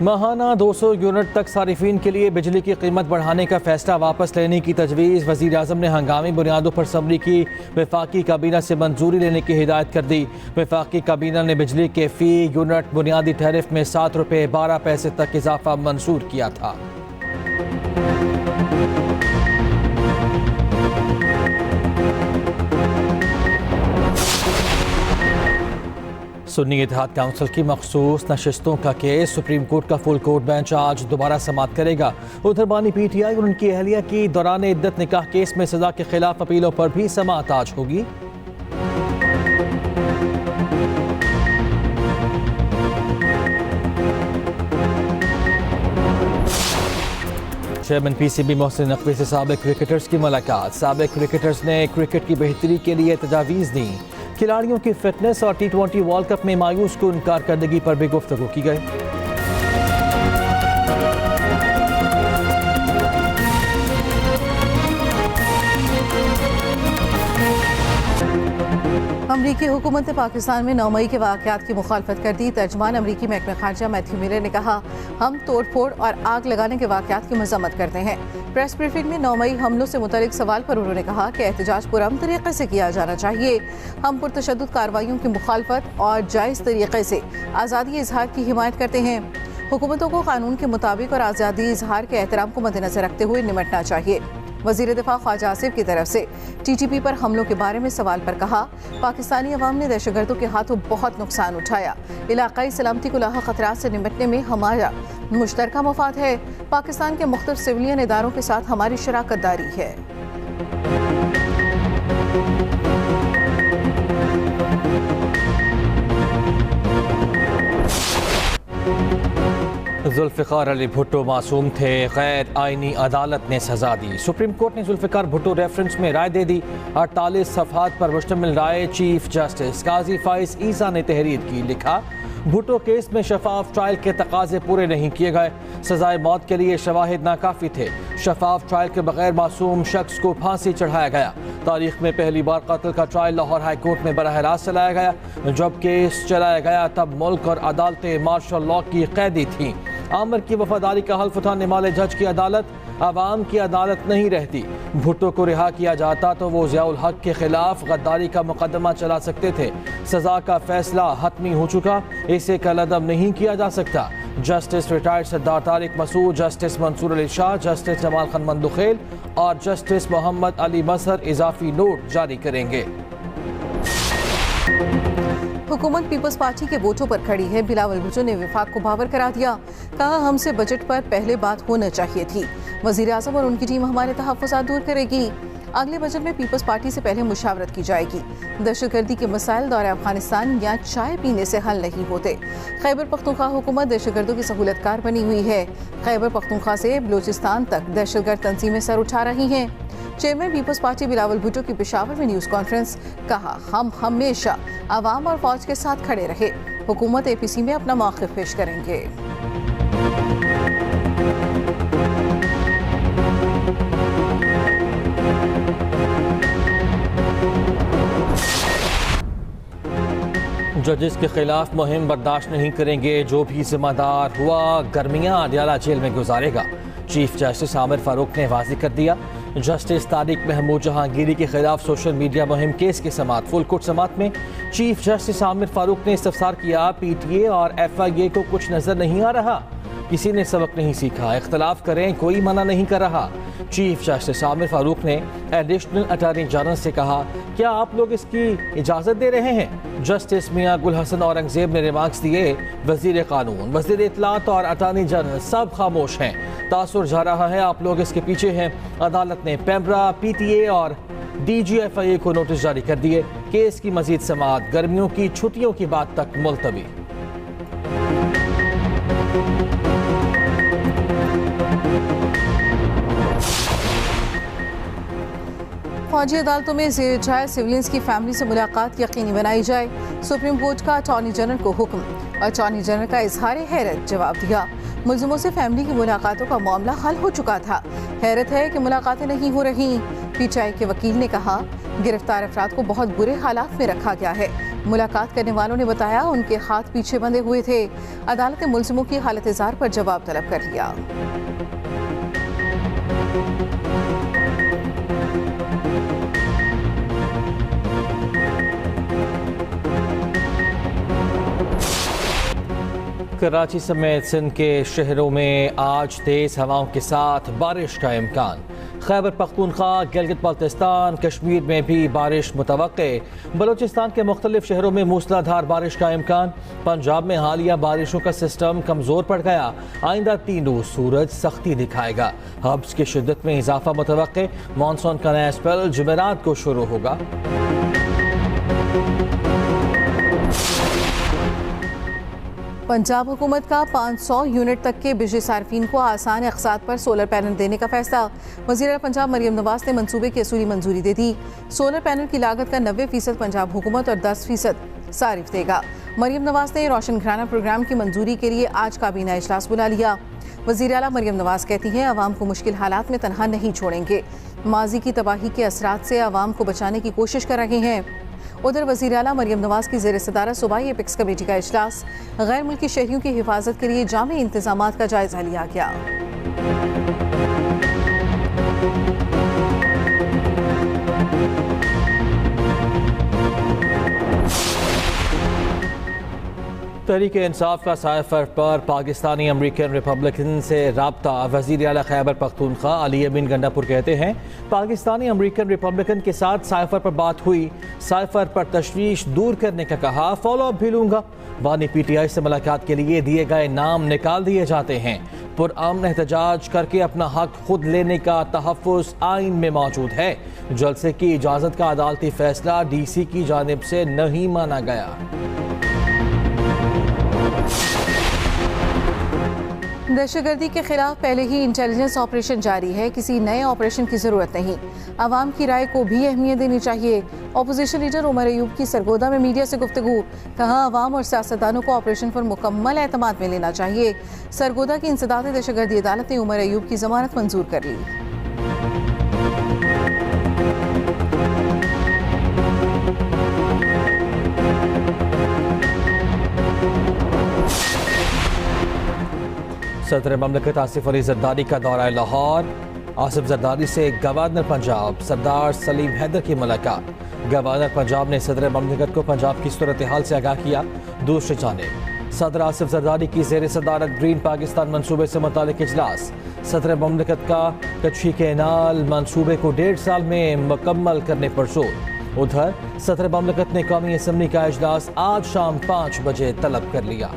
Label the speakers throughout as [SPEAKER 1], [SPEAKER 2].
[SPEAKER 1] माहाना 200 unit तक सारिफीन के लिए बिजली की कीमत बढ़ाने का फैसला वापस लेने की तजवीज़। वज़ीर आज़म ने हंगामी बुनियादों पर असम्बली की वफाकी काबीना से मंजूरी लेने की हिदायत कर दी। वफाकी काबीना ने बिजली के फ़ी यूनिट बुनियादी टैरिफ में 7 रुपये 12 पैसे तक इजाफा मंजूर किया था। सुन्नी इत्तेहाद काउंसिल की मखसूस नशिस्तों का केस सुप्रीम कोर्ट का फुल कोर्ट बेंच आज दोबारा समाअत करेगा। उधर बानी पीटीआई और उनकी अहलिया की दौरान इद्दत निकाह केस में सजा के खिलाफ अपीलों पर भी समाअत आज होगी। चेयरमैन पीसीबी मोहसिन नकवी से साबिक क्रिकेटर्स की मुलाकात। साबिक क्रिकेटर्स ने क्रिकेट की बेहतरी के लिए तजावीज़ दी। खिलाड़ियों की फिटनेस और T20 वर्ल्ड कप में मायूस कुन कारकर्दगी पर भी गुफ्तगू की गई।
[SPEAKER 2] अमरीकी हुकूमत ने पाकिस्तान में 9 मई के वाक़यात की मुखालफत कर दी। तर्जमान अमरीकी महकमा खारजा मैथ्यू मिलर ने कहा, हम तोड़ फोड़ और आग लगाने के वाक़यात की मज़म्मत करते हैं। प्रेस ब्रीफिंग में 9 मई हमलों से मुतल्लिक सवाल पर उन्होंने कहा कि एहतजाज पुरअमन तरीके से किया जाना चाहिए। हम पुरतशद्दुद कार्रवाइयों की मुखालफत और जायज़ तरीके से आज़ादी इजहार की हिमायत करते हैं। हुकूमतों को कानून के मुताबिक और आज़ादी इजहार के एहतराम को मद्देनज़र रखते हुए निमटना चाहिए। वज़ीर दिफा ख्वाजा आसिफ की तरफ से TTP पर हमलों के बारे में सवाल पर कहा, पाकिस्तानी अवाम ने दहशतगर्दों के हाथों बहुत नुकसान उठाया। इलाकाई सलामती को लाहा खतरात से निपटने में हमारा मुश्तरका मफाद है। पाकिस्तान के मुख्तलिफ सिविलियन इदारों के साथ हमारी शराकत दारी है।
[SPEAKER 1] जुल्फ़िकार अली भुट्टो मासूम थे, गैर आइनी अदालत ने सजा दी। सुप्रीम कोर्ट ने जुल्फ़िकार भुट्टो रेफरेंस में राय दे दी। 48 सफ़हात पर मुश्तमिल राय चीफ जस्टिस काजी फाइज ईसा ने तहरीर की। लिखा, भुट्टो केस में शफाफ ट्रायल के तकाजे पूरे नहीं किए गए। सजाए मौत के लिए शवाहिद नाकाफी थे। शफाफ ट्रायल के बगैर मासूम शख्स को फांसी चढ़ाया गया। तारीख में पहली बार कत्ल का ट्रायल लाहौर हाई कोर्ट में बराह रास्त चलाया गया। जब केस चलाया गया तब मुल्क और अदालतें मार्शल लॉ की कैदी थीं। आमिर की वफादारी का हल्फ उठाने वाले जज की अदालत आवाम की अदालत नहीं रहती। भुट्टो को रिहा किया जाता तो वो ज़ियाउल हक के खिलाफ गद्दारी का मुकदमा चला सकते थे। सजा का फैसला हतमी हो चुका, इसे कलअदम नहीं किया जा सकता। जस्टिस रिटायर्ड सरदार तारिक मसूद, जस्टिस मंसूर अली शाह, जस्टिस जमाल खान मंदुखेल और जस्टिस मोहम्मद अली मजहर इजाफी नोट जारी करेंगे।
[SPEAKER 2] हुकूमत पीपल्स पार्टी के वोटों पर खड़ी है। बिलावल भुट्टो ने विफाक को बावर करा दिया। कहा, हमसे बजट पर पहले बात होना चाहिए थी। वज़ीर आज़म और उनकी टीम हमारे तहफ़्फ़ुज़ात दूर करेगी। अगले बजट में पीपल्स पार्टी से पहले मुशावरत की जाएगी। दहशतगर्दी के मसाइल दौरे अफगानिस्तान या चाय पीने से हल नहीं होते। खैबर पख्तूनख्वा हुकूमत दहशतगर्दों की सहूलतकार बनी हुई है। खैबर पख्तूनख्वा से बलूचिस्तान तक दहशतगर्द तंजीमें सर उठा रही हैं। Chairman peoples party Bilawal Bhutto की पेशावर में न्यूज़ कॉन्फ्रेंस। कहा, हम हमेशा आवाम और फौज के साथ खड़े रहे। हुकूमत APC में अपना मौक़िफ़ पेश करेंगे।
[SPEAKER 1] जजेस के खिलाफ मुहिम बर्दाश्त नहीं करेंगे। जो भी जिम्मेदार हुआ गर्मियां अडियाला जेल में गुजारेगा। चीफ जस्टिस आमिर फारूक ने वाज़ेह कर दिया। जस्टिस तारिक महमूद जहांगीरी के खिलाफ सोशल मीडिया मुहिम केस की समाअत। फुल कोर्ट समाअत में चीफ जस्टिस आमिर फारूक ने इस्तफसार किया, PTA और FIA को कुछ नजर नहीं आ रहा, किसी ने सबक नहीं सीखा, इख्तलाफ करें, कोई मना नहीं कर रहा। चीफ जस्टिस आमिर फारूक ने एडिशनल अटॉर्नी जनरल से कहा, क्या आप लोग इसकी इजाज़त दे रहे हैं? जस्टिस मियां गुल हसन औरंगजेब ने रिमार्क्स दिए, वजीर कानून, वजीर इत्तलात और अटॉर्नी जनरल सब खामोश हैं। तासुर जा रहा है, आप लोग इसके पीछे हैं। अदालत ने पेम्ब्रा, PTA और DG FIA को नोटिस जारी कर दिए। केस की मजीद समाअत गर्मियों की छुट्टियों की बात तक मुलतवी।
[SPEAKER 2] फौजी अदालतों में ज़ेर जाए सिविलियंस की फैमिली से मुलाकात यकीनी बनाई जाए। सुप्रीम कोर्ट का अटॉर्नी जनरल को हुक्म। अटॉर्नी जनरल का इजहार हैरत जवाब दिया। मुल्जिमों से फैमिली की मुलाकातों का मामला हल हो चुका था। हैरत है कि मुलाकातें नहीं हो रही। PTI के वकील ने कहा, गिरफ्तार अफराद को बहुत बुरे हालात में रखा गया है। मुलाकात करने वालों ने बताया उनके हाथ पीछे बंधे हुए थे। अदालत ने मुलजिमों की हालत जार पर जवाब तलब कर लिया।
[SPEAKER 1] कराची समेत सिंध के शहरों में आज तेज हवाओं के साथ बारिश का इम्कान। खैबर पख्तूनख्वा, गिलगित बाल्टिस्तान, कश्मीर में भी बारिश मुतवक्के। बलूचिस्तान के मुख्तलिफ शहरों में मूसलाधार बारिश का इम्कान। पंजाब में हालिया बारिशों का सिस्टम कमज़ोर पड़ गया। आइंदा 3 रोज़ सूरज सख्ती दिखाएगा। हब्स की शिद्दत में इजाफा मुतवक्के। मानसून का नया स्पेल जुमेरात को शुरू होगा।
[SPEAKER 2] पंजाब हुकूमत का 500 यूनिट तक के बिजली सार्फिन को आसान अक़सात पर सोलर पैनल देने का फैसला। वज़ीर पंजाब मरियम नवाज ने मंसूबे की असूली मंजूरी दे दी। सोलर पैनल की लागत का 90% पंजाब हुकूमत और 10% सारिफ देगा। मरियम नवाज ने रोशन घराना प्रोग्राम की मंजूरी के लिए आज काबीना इजलास बुला लिया। वज़ीर आला मरियम नवाज कहती हैं अवाम को मुश्किल हालात में तनहा नहीं छोड़ेंगे। माजी की तबाही के असरात से अवाम को बचाने की कोशिश कर रहे हैं। उधर वज़ीर आला मरियम नवाज की ज़ेर सदारत सूबाई एपिक्स कमेटी का इजलास। गैर मुल्की शहरियों की हिफाजत के लिए जामे इंतजामात का जायजा लिया गया।
[SPEAKER 1] तहरीक इंसाफ का साइफर पर पाकिस्तानी अमरीकन रिपब्लिकन से राब्ता। वज़ीर आला खैबर पख्तूनख्वा अली अमीन गंडापुर कहते हैं पाकिस्तानी अमरीकन रिपब्लिकन के साथ साइफर पर बात हुई। साइफर पर तशवीश दूर करने का कहा। फॉलो अप भी लूंगा। बानी PTI से मुलाकात के लिए दिए गए नाम निकाल दिए जाते हैं। पुरअमन एहतजाज करके अपना हक खुद लेने का तहफ़्फ़ुज़ आइन में मौजूद है। जलसे की इजाज़त का अदालती फैसला DC की जानिब से नहीं माना गया।
[SPEAKER 2] दहशतगर्दी के खिलाफ पहले ही इंटेलिजेंस ऑपरेशन जारी है। किसी नए ऑपरेशन की जरूरत नहीं। आवाम की राय को भी अहमियत देनी चाहिए। अपोजिशन लीडर उमर अयूब की सरगोदा में मीडिया से गुफ्तगू। कहा अवाम और सियासतदानों को ऑपरेशन पर मुकम्मल एतमाद में लेना चाहिए। सरगोदा की इंसदाद दहशतगर्दी अदालत ने उमर अयूब की जमानत मंजूर कर ली।
[SPEAKER 1] सदर ममलकत आसिफ अली जरदारी का दौरा लाहौर। आसिफ जरदारी से गवर्नर पंजाब सरदार सलीम हैदर की मुलाकात। गवर्नर पंजाब ने सदर ममलकत को पंजाब की सूरत हाल से आगाह किया। दूसरी जानिब सदर आसिफ जरदारी की ज़ेर सदारत ग्रीन पाकिस्तान मनसूबे से मुतालिक इजलास। सदर ममलकत का कच्छी कैनाल मनसूबे को 1.5 साल में मुकम्मल करने पर जोर। उधर सदर ममलकत ने कौमी असम्बली का इजलास आज शाम 5 बजे तलब कर लिया।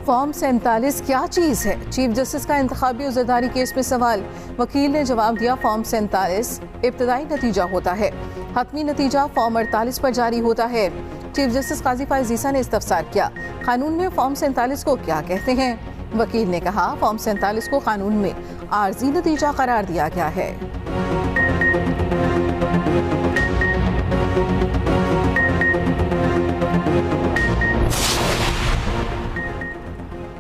[SPEAKER 2] फॉर्म 47 क्या चीज़ है? चीफ जस्टिस का इंतखाबी उज़रदारी केस में सवाल। वकील ने जवाब दिया फॉर्म 47 इब्तदाई नतीजा होता है। हतमी नतीजा फॉर्म 48 पर जारी होता है। चीफ जस्टिस काजी फाइज ईसा ने इस्तफसार किया कानून में फॉर्म 47 को क्या कहते हैं? वकील ने कहा फॉर्म 47 को कानून में आर्जी नतीजा करार दिया गया है।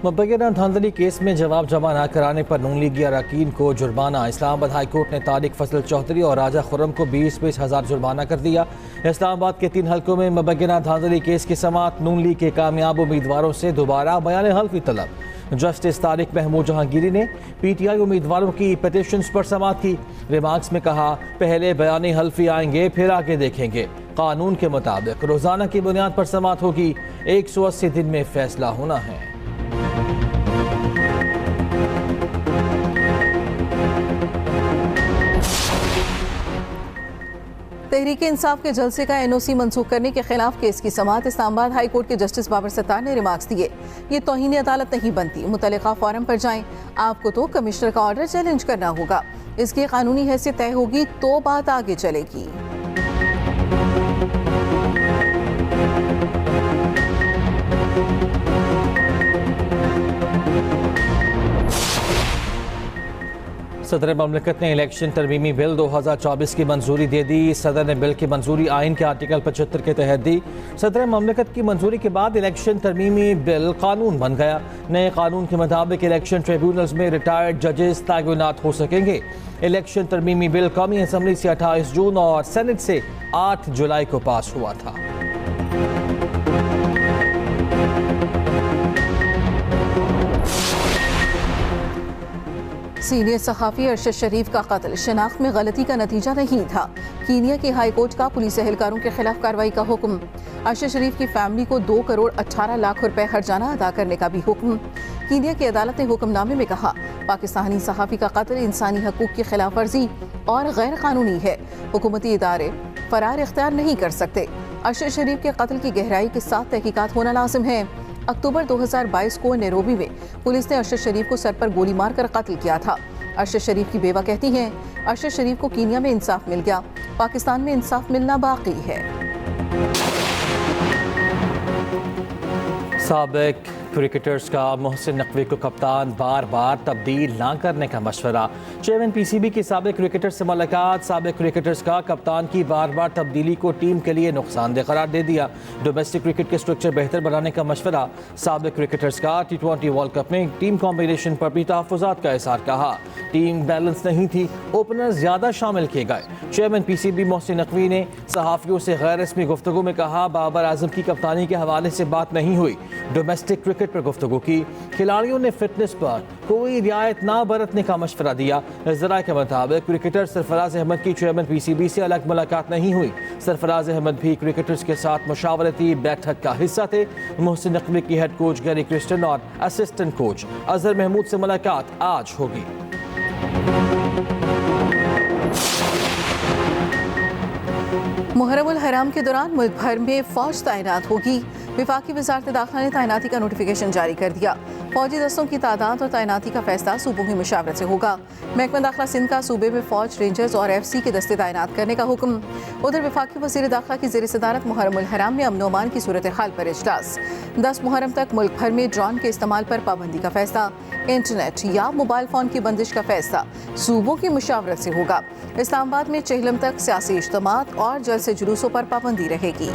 [SPEAKER 1] मुबैना धांधली केस में जवाब जमा न कराने पर नून लीगी अरकान को जुर्माना। इस्लामाबाद हाई कोर्ट ने तारिक फजल चौधरी और राजा खुर्रम को 20-20 हज़ार जुर्माना कर दिया। इस्लामाबाद के 3 हल्कों में मुबैना धांधली केस की समाअत। नून लीग के कामयाब उम्मीदवारों से दोबारा बयान हल्फी तलब। जस्टिस तारिक महमूद जहांगीरी ने PTI उम्मीदवारों की पिटीशंस पर समाअत की। रिमार्क्स में कहा पहले बयान हल्फी आएंगे फिर आगे देखेंगे। कानून के मुताबिक रोजाना की बुनियाद पर समाअत होगी। 180 दिन में फैसला होना है।
[SPEAKER 2] तहरीक इंसाफ के जलसे का NOC मनसूख करने के खिलाफ केस की समाअत। इस्लामाबाद हाई कोर्ट के जस्टिस बाबर सत्तार ने रिमार्क्स दिए ये तौहीन अदालत नहीं बनती। मुतल्लिका फोरम पर जाएं। आपको तो कमिश्नर का ऑर्डर चैलेंज करना होगा। इसकी कानूनी हैसियत तय होगी तो बात आगे चलेगी।
[SPEAKER 1] सदर ममलिकत ने इलेक्शन तरमीमी बिल 2024 की मंजूरी दे दी। सदर ने बिल की मंजूरी आइन के आर्टिकल 75 के तहत दी। सदर ममलिकत की मंजूरी के बाद इलेक्शन तरमीमी बिल कानून बन गया। नए कानून के मुताबिक इलेक्शन ट्रिब्यूनल्स में रिटायर्ड जजेस तैनात हो सकेंगे। इलेक्शन तरमीमी बिल कौमी असम्बली से 28 जून और सेनेट से 8 जुलाई को पास हुआ था।
[SPEAKER 2] सीनियर सहाफ़ी अरशद शरीफ का कत्ल शनाख्त में गलती का नतीजा नहीं था। कीनिया के हाई कोर्ट का पुलिस एहलकारों के खिलाफ कार्रवाई का हुक्म। अरशद शरीफ की फैमिली को 2 करोड़ 18 लाख रुपए हर्जाना अदा करने का भी हुक्म। कीनिया की अदालत ने हुक्मनामे में कहा, पाकिस्तानी सहाफ़ी का कत्ल इंसानी हकूक़ की खिलाफ वर्जी और गैर कानूनी है। हुकूमती इदारे फरार इख्तियार नहीं कर सकते। अरशद शरीफ के कत्ल की गहराई के साथ तहकीकात होना लाजिम है। अक्टूबर 2022 को नैरोबी में पुलिस ने अरशद शरीफ को सर पर गोली मारकर कत्ल किया था। अरशद शरीफ की बेवा कहती हैं, अरशद शरीफ को कीनिया में इंसाफ मिल गया, पाकिस्तान में इंसाफ मिलना बाकी है।
[SPEAKER 1] साबिक क्रिकेटर्स का मोहसिन नकवी को कप्तान बार बार तब्दील ना करने का मशवरा। चेयरमैन पीसीबी की साबिक क्रिकेटर से मुलाकात। साबिक क्रिकेटर्स का कप्तान की बार बार तब्दीली को टीम के लिए नुकसानदेह करार दे दिया। डोमेस्टिक क्रिकेट के स्ट्रक्चर बेहतर बनाने का मशवरा। साबिक क्रिकेटर्स का T20 वर्ल्ड कप में टीम कॉम्बिनेशन पर भी तहफ़्फ़ुज़ात का इज़हार। कहा, टीम बैलेंस नहीं थी, ओपनर्स ज़्यादा शामिल किए गए। चेयरमैन पीसीबी मोहसिन नकवी ने सहाफ़ियों से गैर रस्मी गुफ्तगू में कहा, बाबर आजम की कप्तानी के हवाले से बात नहीं हुई। डोमेस्टिक क्रिकेट पर गुफ्तगू की। खिलाड़ियों ने फिटनेस पर कोई रियायत ना बरतने का मशवरा दिया। ज़राए के मुताबिक क्रिकेटर सरफराज अहमद की चेयरमैन पीसीबी से अलग मुलाकात नहीं हुई। सरफराज अहमद भी क्रिकेटर्स के साथ मुशावरती बैठक का हिस्सा थे। मोहसिन नकवी की हेड कोच गैरी क्रिस्टन और असिस्टेंट कोच अजहर महमूद से मुलाकात आज होगी।
[SPEAKER 2] मुहर्रम उल हराम के दौरान मुल्क भर में फौज तैनात होगी। विफाकी वज़ारत दाखिला ने तैनाती का नोटिफिकेशन जारी कर दिया। फौजी दस्तों की तादाद और तैनाती का फैसला सूबों की मुशावरत से होगा। महकमा दाखिला सिंध का सूबे में फौज, रेंजर्स और FC के दस्ते तैनात करने का हुक्म। उधर विफाकी वज़ीर दाखिला की ज़ेर सदारत मुहर्रम उल हराम में अमन अमान की सूरत हाल पर इजलास। 10 मुहर्रम तक मुल्क भर में ड्रोन के इस्तेमाल पर पाबंदी का फैसला। इंटरनेट या मोबाइल फ़ोन की बंदिश का फैसला सूबों की मुशावरत से होगा। इस्लामाबाद में चेहलम तक सियासी इज्तिमात और जलसे जुलूसों पर पाबंदी रहेगी।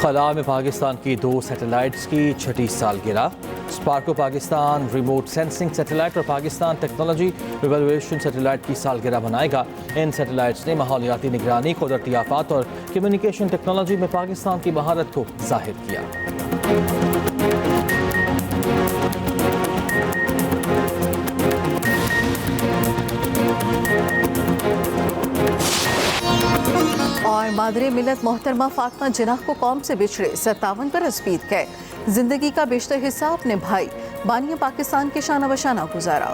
[SPEAKER 1] खला में पाकिस्तान की 2 सैटेलाइट्स की 6ठी सालगिरह। Sparco Pakistan remote sensing satellite और पाकिस्तान टेक्नोलॉजी इवैल्यूएशन सैटेलाइट की सालगिरह मनाएगा। इन सैटेलाइट्स ने माहौलियाती निगरानी, कुदरती आफात और कम्युनिकेशन टेक्नोलॉजी में पाकिस्तान की महारत को जाहिर किया।
[SPEAKER 2] और मादरे मिलत मोहतरमा फातिमा जिन्नाह को कौम से बिछड़े 57 बरस बीत गए। जिंदगी का बेशतर हिस्सा अपने भाई बानिया पाकिस्तान के शाना बशाना गुजारा।